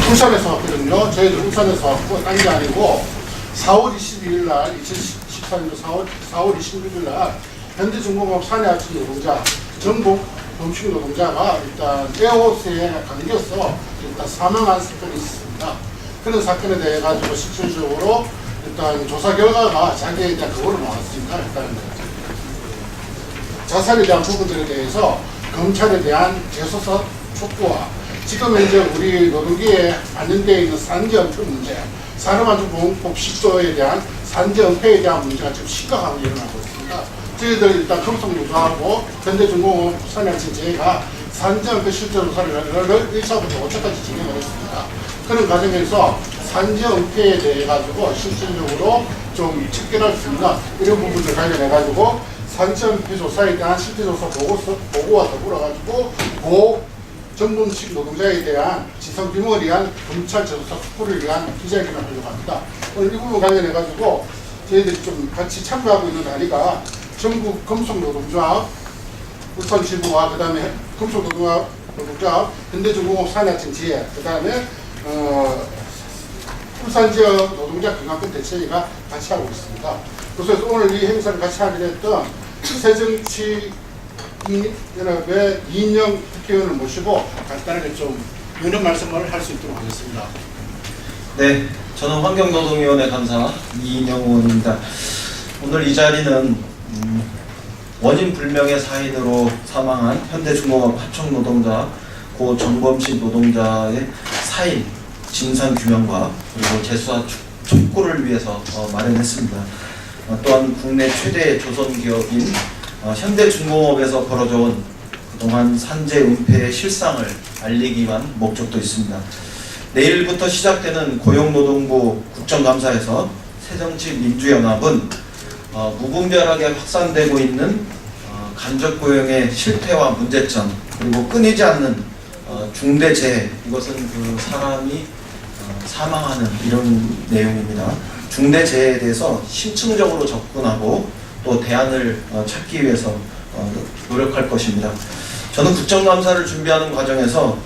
울산에서 왔거든요. 저희들 울산에서 왔고, 딴 게 아니고, 4월 22일 날, 2014년도 4월 26일 날, 현대중공업 사내아침 노동자, 전국 범칙 노동자가 일단 에어호스에 감겨서 일단 사망한 사건이 있습니다. 그런 사건에 대해 가지고 실질적으로 일단 조사 결과가 자기에 대한 그거로 나왔습니다. 일단 자살에 대한 부분들에 대해서 검찰에 대한 재수사 촉구와 지금 현재 우리 노동계에 반영되어 있는 산재은폐 문제, 산업안전보건법 10조에 대한 산재은폐에 대한 문제가 지금 심각하게 일어나고 있습니다. 저희들 일단 금속노조하고 현대중공업 산해아침 제가 산재은폐 실제조사를 1차부터 5차까지 진행을 했습니다. 그런 과정에서 산재은폐에 대해 가지고 실질적으로 좀 척결할 수 있는 이런 부분들 관련해 가지고 산재은폐 조사에 대한 실제조사 보고와 더불어 가지고 전범식 노동자에 대한 진상 규명을 위한 검찰 재수사 촉구를 위한 기자회견을 하려고 합니다. 오늘 이 부분 관련해 가지고 저희들이 좀 같이 참가하고 있는 자리가 전국 금속노동조합 울산지부와 그 다음에 금속노동조합 현대중공업 산해아침 지회 그 다음에 울산지역 노동자 경합권 대체회가 같이 하고 있습니다. 그래서 오늘 이 행사를 같이 하게 됐던 새정치연합의 이인영 국회의원을 모시고 간단하게 좀 이런 말씀을 할 수 있도록 하겠습니다. 네, 저는 환경노동위원회 간사 이인영 의원입니다. 오늘 이 자리는 원인 불명의 사인으로 사망한 현대중공업 하청 노동자 고 정범식 노동자의 사인 진상 규명과 그리고 재수사 촉구를 위해서 마련했습니다. 또한 국내 최대 조선기업인 현대중공업에서 벌어져온 그동안 산재 은폐의 실상을 알리기 위한 목적도 있습니다. 내일부터 시작되는 고용노동부 국정감사에서 새정치민주연합은 무분별하게 확산되고 있는 간접고용의 실태와 문제점 그리고 끊이지 않는 중대재해, 이것은 그 사람이 사망하는 이런 내용입니다. 중대재해에 대해서 심층적으로 접근하고 또 대안을 찾기 위해서 노력할 것입니다. 저는 국정감사를 준비하는 과정에서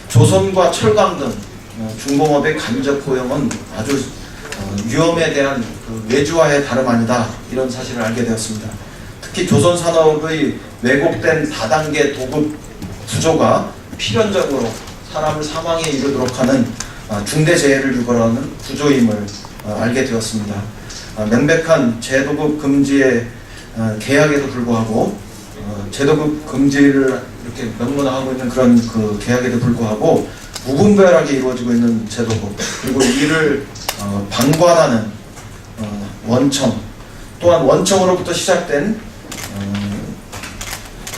조선과 철강 등 중공업의 간접고용은 아주 위험에 대한 그 외주화의 다름 아니다, 이런 사실을 알게 되었습니다. 특히 조선산업의 왜곡된 다단계 도급 구조가 필연적으로 사람을 사망에 이르도록 하는 중대재해를 유발하는 구조임을 알게 되었습니다. 명백한 제도급 금지의 계약에도 불구하고 제도급 금지를 이렇게 명문화하고 있는 그런 그 계약에도 불구하고 무분별하게 이루어지고 있는 제도급, 그리고 이를 방관하는 원청, 또한 원청으로부터 시작된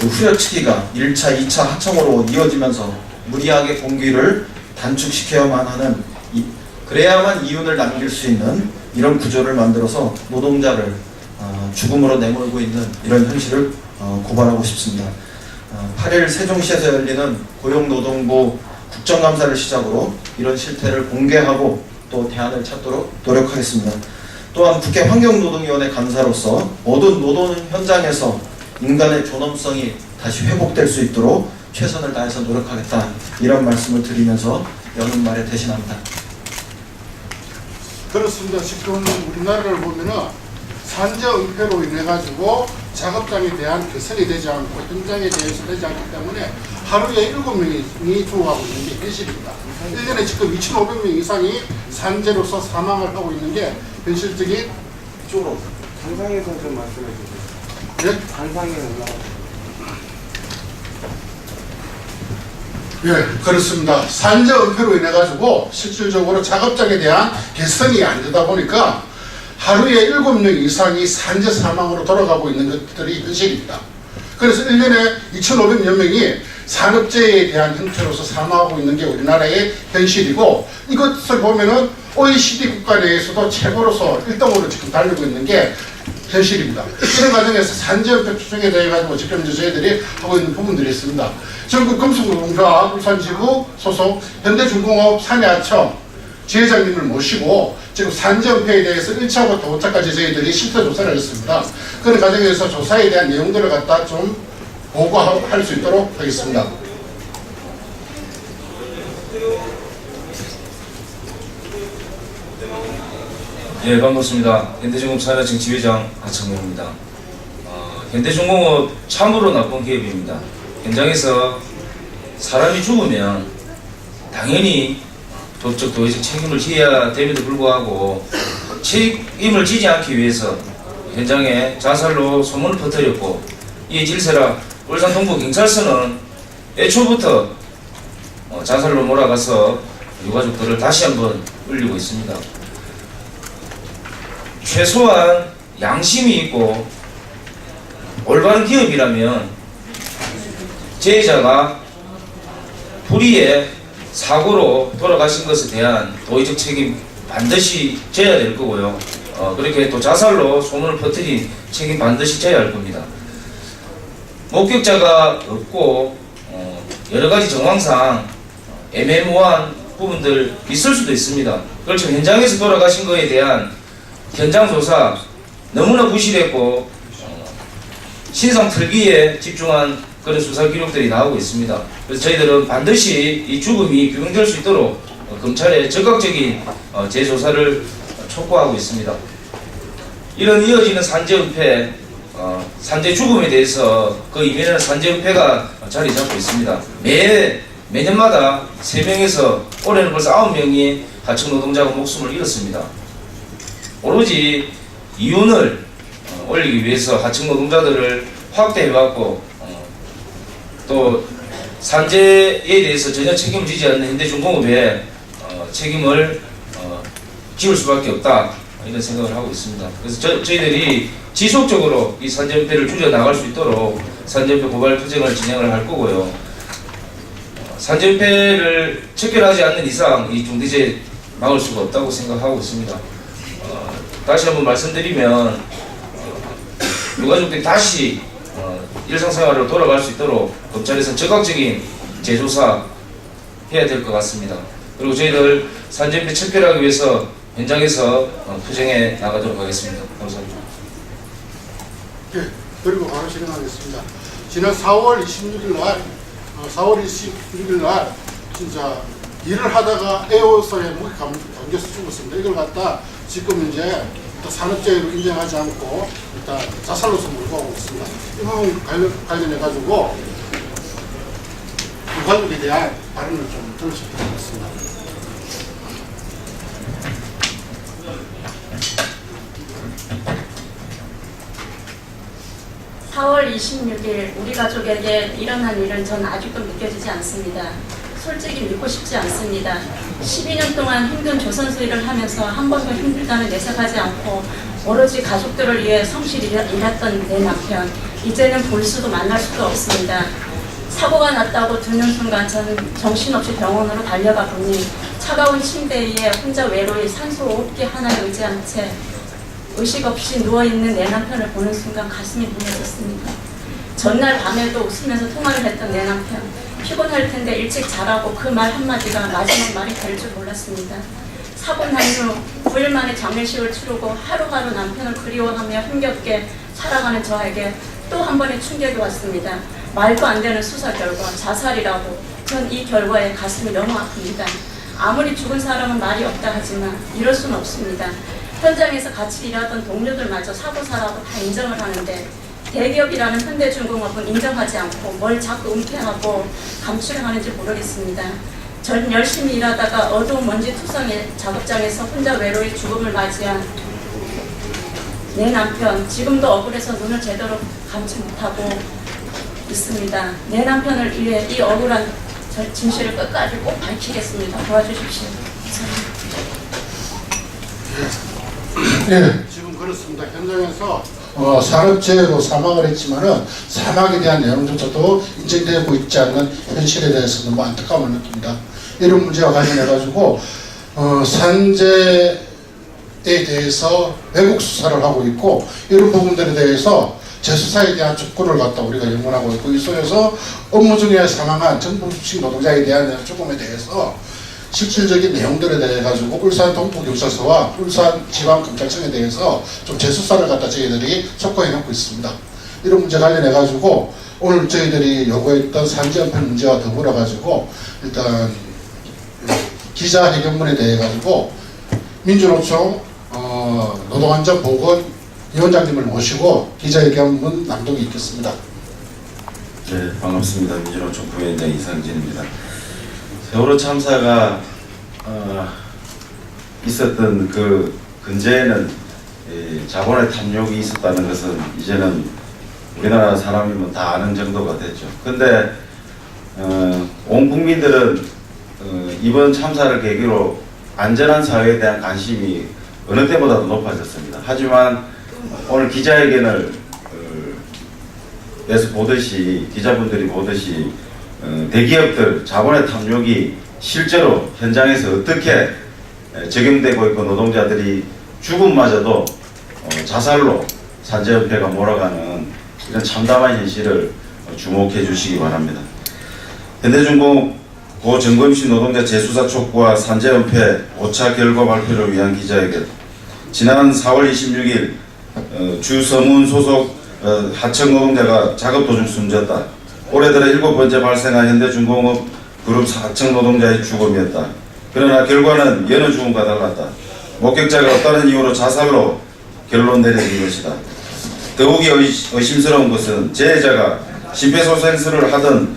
그 후려치기가 1차, 2차 하청으로 이어지면서 무리하게 공기를 단축시켜야만 하는, 그래야만 이윤을 남길 수 있는 이런 구조를 만들어서 노동자를 죽음으로 내몰고 있는 이런 현실을 고발하고 싶습니다. 8일 세종시에서 열리는 고용노동부 국정감사를 시작으로 이런 실태를 공개하고 또 대안을 찾도록 노력하겠습니다. 또한 국회 환경노동위원회 간사로서 모든 노동 현장에서 인간의 존엄성이 다시 회복될 수 있도록 최선을 다해서 노력하겠다, 이런 말씀을 드리면서 여는 말에 대신합니다. 그렇습니다. 지금 우리나라를 보면은 산재 은폐로 인해 가지고 작업장에 대한 개선이 되지 않고 현장에 대해서 되지 않기 때문에 하루에 7명이 죽어가고 있는 게 현실입니다. 1년에 지금 2,500명 이상이 산재로서 사망을 하고 있는 게 현실적인 이쪽으로 단상에서 좀 말씀해 주세요. 네? 단상에 올라가서. 예, 그렇습니다. 산재 은폐로 인해 가지고 실질적으로 작업장에 대한 개선이 안 되다 보니까 하루에 7명 이상이 산재 사망으로 돌아가고 있는 것들이 현실입니다. 그래서 1년에 2,500여 명이 산업재해에 대한 형태로서 사망하고 있는 게 우리나라의 현실이고, 이것을 보면은 OECD 국가 내에서도 최고로서 1등으로 지금 달리고 있는 게 현실입니다. 이런 과정에서 산재은폐 추정에 대해 가지고 지금 저희들이 하고 있는 부분들이 있습니다. 전국 금속노동조합 울산지부 소속 현대중공업 산해아청 지회장님을 모시고 지금 산재은폐에 대해서 1차부터 5차까지 저희들이 실태 조사를 했습니다. 그런 과정에서 조사에 대한 내용들을 갖다 좀 보고할 수 있도록 하겠습니다. 예, 반갑습니다. 현대중공업 산하청 지회장 하청명입니다. 현대중공업 참으로 나쁜 기업입니다. 현장에서 사람이 죽으면 당연히 도적 도의적 책임을 져야 됨에도 불구하고 책임을 지지 않기 위해서 현장에 자살로 소문을 퍼뜨렸고, 이에 질세라 울산 동부경찰서는 애초부터 자살로 몰아가서 유가족들을 다시 한번 울리고 있습니다. 최소한 양심이 있고 올바른 기업이라면 제자가 불의의 사고로 돌아가신 것에 대한 도의적 책임 반드시 져야 될 거고요. 그렇게 또 자살로 소문을 퍼뜨린 책임 반드시 져야 할 겁니다. 목격자가 없고 여러 가지 정황상 애매모호한 부분들 있을 수도 있습니다. 그렇지만 현장에서 돌아가신 거에 대한 현장 조사 너무나 부실했고 신상 틀기에 집중한 그런 수사 기록들이 나오고 있습니다. 그래서 저희들은 반드시 이 죽음이 규명될 수 있도록 검찰의 적극적인 재조사를 촉구하고 있습니다. 이런 이어지는 산재은폐, 산재 죽음에 대해서 그 이면에는 산재은폐가 자리 잡고 있습니다. 매년마다 3명에서 올해는 벌써 9명이 하청 노동자가 목숨을 잃었습니다. 오로지 이윤을 올리기 위해서 하청 노동자들을 확대해왔고 또 산재에 대해서 전혀 책임을 지지 않는 현대중공업에 책임을 지울 수밖에 없다, 이런 생각을 하고 있습니다. 그래서 저희들이 지속적으로 이 산재은폐를 줄여나갈 수 있도록 산재은폐 고발 투쟁을 진행을 할 거고요. 산재은폐를 척결하지 않는 이상 이 중대재해 막을 수가 없다고 생각하고 있습니다. 다시 한번 말씀드리면 유가족들이 다시 일상생활로 돌아갈 수 있도록 검찰에서 적극적인 재조사 해야 될 것 같습니다. 그리고 저희들 산재은폐 척결하기 위해서 현장에서 투쟁해 나가도록 하겠습니다. 감사합니다. 네, 그리고 바로 실행하겠습니다. 지난 4월 26일 날 진짜 일을 하다가 에어소에 목이 감겨서 죽었습니다. 이걸 갖다 지금 이제 산업재해로 인정하지 않고 일단 자살로서 몰고 가고 있습니다. 이 부분 관련해가지고 유가족에 대한 발언을 좀 들으시면 좋겠습니다. (4월 26일) 우리 가족에게 일어난 일은 전 아직도 믿겨지지 않습니다. 솔직히 믿고 싶지 않습니다. 12년 동안 힘든 조선소 일을 하면서 한 번도 힘들다는 내색하지 않고 오로지 가족들을 위해 성실히 일했던 내 남편, 이제는 볼 수도 만날 수도 없습니다. 사고가 났다고 듣는 순간 저는 정신없이 병원으로 달려가 보니 차가운 침대 위에 혼자 외로이 산소 호흡기 하나를 의지한 채 의식 없이 누워있는 내 남편을 보는 순간 가슴이 무너졌습니다. 전날 밤에도 웃으면서 통화를 했던 내 남편, 피곤할 텐데 일찍 자라고 그 말 한마디가 마지막 말이 될 줄 몰랐습니다. 사고 난 후 9일 만에 장례식을 치르고 하루하루 남편을 그리워하며 힘겹게 살아가는 저에게 또 한 번의 충격이 왔습니다. 말도 안 되는 수사 결과 자살이라고. 전 이 결과에 가슴이 너무 아픕니다. 아무리 죽은 사람은 말이 없다 하지만 이럴 수는 없습니다. 현장에서 같이 일하던 동료들마저 사고사라고 다 인정을 하는데 대기업이라는 현대중공업은 인정하지 않고 뭘 자꾸 은폐하고 감추려 하는지 모르겠습니다. 전 열심히 일하다가 어두운 먼지 투성의 작업장에서 혼자 외로이 죽음을 맞이한 내 남편, 지금도 억울해서 눈을 제대로 감지 못하고 있습니다. 내 남편을 위해 이 억울한 진실을 끝까지 꼭 밝히겠습니다. 도와주십시오. 네, 지금 그렇습니다. 현장에서 산업재해로 사망을 했지만은 사망에 대한 내용조차도 인정되고 있지 않는 현실에 대해서 너무 안타까움을 느낍니다. 이런 문제와 관련해가지고 산재에 대해서 왜곡 수사를 하고 있고 이런 부분들에 대해서 재수사에 대한 촉구를 갖다 우리가 연구하고 있고 이 속에서 업무 중에 사망한 정부식 노동자에 대한 죽음에 대해서 실질적인 내용들에 대해 가지고 울산 동부경찰서와 울산지방검찰청에 대해서 좀 재수사를 갖다 저희들이 촉구해 놓고 있습니다. 이런 문제 관련해 가지고 오늘 저희들이 요구했던 산재은폐 문제와 더불어 가지고 일단 기자회견문에 대해 가지고 민주노총 노동안전보건위원장님을 모시고 기자회견문 낭독이 있겠습니다. 네, 반갑습니다. 민주노총 총부위원장 이상진입니다. 세월호 참사가 있었던 그 근저에는 자본의 탐욕이 있었다는 것은 이제는 우리나라 사람이면 다 아는 정도가 됐죠. 근데 온 국민들은 이번 참사를 계기로 안전한 사회에 대한 관심이 어느 때보다도 높아졌습니다. 하지만 오늘 기자회견을 에서 보듯이, 기자분들이 보듯이 대기업들 자본의 탐욕이 실제로 현장에서 어떻게 적용되고 있고 노동자들이 죽음마저도 자살로 산재연패가 몰아가는 이런 참담한 현실을 주목해 주시기 바랍니다. 현대중공 고정검신 노동자 재수사 촉구와 산재연패 5차 결과 발표를 위한 기자회견. 지난 4월 26일 주서문 소속 하청 노동자가 작업 도중 숨졌다. 올해 들어 7번째 발생한 현대중공업 그룹 하청 노동자의 죽음이었다. 그러나 결과는 여느 죽음과 달랐다. 목격자가 없다는 이유로 자살로 결론 내려진 것이다. 더욱이 의심스러운 것은 재해자가 심폐소생술을 하던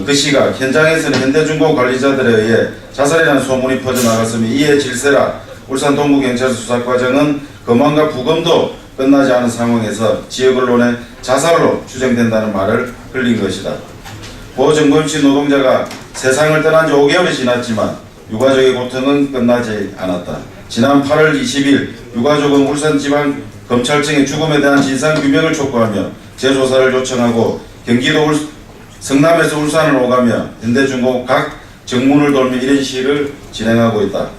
그 시각 현장에서는 현대중공 관리자들에 의해 자살이라는 소문이 퍼져나갔으며 이에 질세라 울산 동부경찰서 수사과정은 검안과 부검도 끝나지 않은 상황에서 지역 언론에 자살로 추정된다는 말을 흘린 것이다. 고정검신 노동자가 세상을 떠난 지 5개월이 지났지만 유가족의 고통은 끝나지 않았다. 지난 8월 20일 유가족은 울산지방검찰청의 죽음에 대한 진상규명을 촉구하며 재조사를 요청하고 경기도 성남에서 울산을 오가며 현대중공 각 정문을 돌며 이런 시위를 진행하고 있다.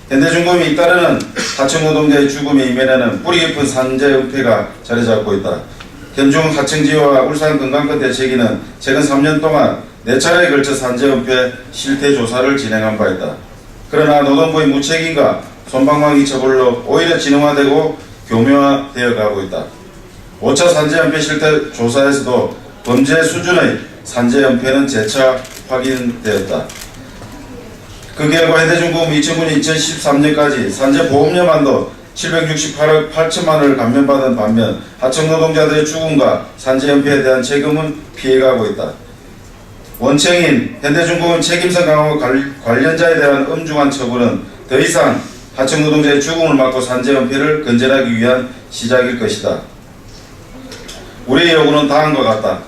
현대중공이 잇따르는 하청 노동자의 죽음의 이면에는 뿌리 깊은 산재연패가 자리 잡고 있다. 현중 하청지와 울산 건강권 대책위는 최근 3년 동안 4차례에 걸쳐 산재연패 실태 조사를 진행한 바 있다. 그러나 노동부의 무책임과 솜방망이 처벌로 오히려 진흥화되고 교묘화되어 가고 있다. 5차 산재연패 실태 조사에서도 범죄 수준의 산재연패는 재차 확인되었다. 그 결과 현대중공업 2009년 2013년까지 산재보험료만도 768억 8천만 원을 감면받은 반면 하청 노동자들의 죽음과 산재연패에 대한 책임은 피해가고 있다. 원청인 현대중공업 책임성 강화 관련자에 대한 엄중한 처벌은 더 이상 하청 노동자의 죽음을 막고 산재연패를 건전하기 위한 시작일 것이다. 우리의 요구는 다음과 같다.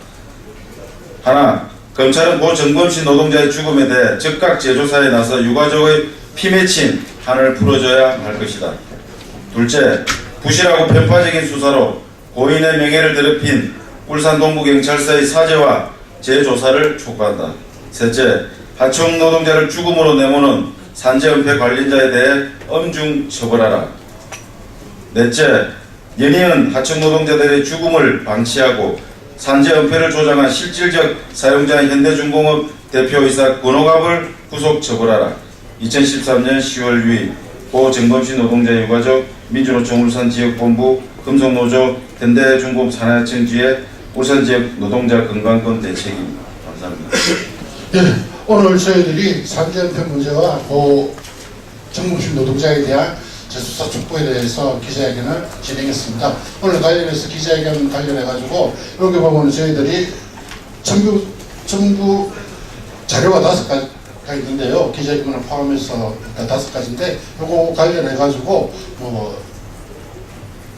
하나, 검찰은 고정검신 노동자의 죽음에 대해 즉각 재조사에 나서 유가족의 피 맺힌 한을 풀어줘야 할 것이다. 둘째, 부실하고 편파적인 수사로 고인의 명예를 더럽힌 울산 동부경찰서의 사죄와 재조사를 촉구한다. 셋째, 하청 노동자를 죽음으로 내모는 산재연패 관련자에 대해 엄중 처벌하라. 넷째, 연이은 하청 노동자들의 죽음을 방치하고 산재연패를 조장한 실질적 사용자인 현대중공업 대표이사 권호갑을 구속 처벌하라. 2013년 10월 6일 고정검신 노동자 유가족 민주노총 울산지역본부 금속노조 현대중공업 산하청지회 울산지역 노동자 건강권 대책입니다. 감사합니다. 네, 오늘 저희들이 산재연패 문제와 고정검신 노동자에 대한 재수사 촉구에 대해서 기자회견을 진행했습니다. 오늘 관련해서 기자회견 관련해가지고 여기 보면 저희들이 전부 자료가 5가지가 있는데요. 기자회견을 포함해서 5가지인데 요거 관련해가지고 뭐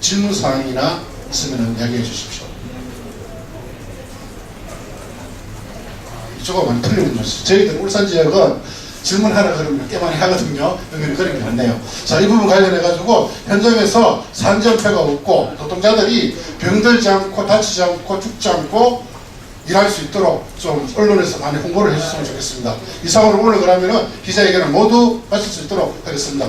질문사항이나 있으면 이야기해 주십시오. 이쪽은 많이 틀리는 거죠. 저희들 울산 지역은 질문하라 그러면 꽤 많이 하거든요. 여기는 그런 게 없네요. 자, 이 부분 관련해가지고 현장에서 산재연패가 없고 노동자들이 병들지 않고 다치지 않고 죽지 않고 일할 수 있도록 좀 언론에서 많이 홍보를 해줬으면 좋겠습니다. 이상으로 오늘 그러면은 기자회견을 모두 마칠 수 있도록 하겠습니다.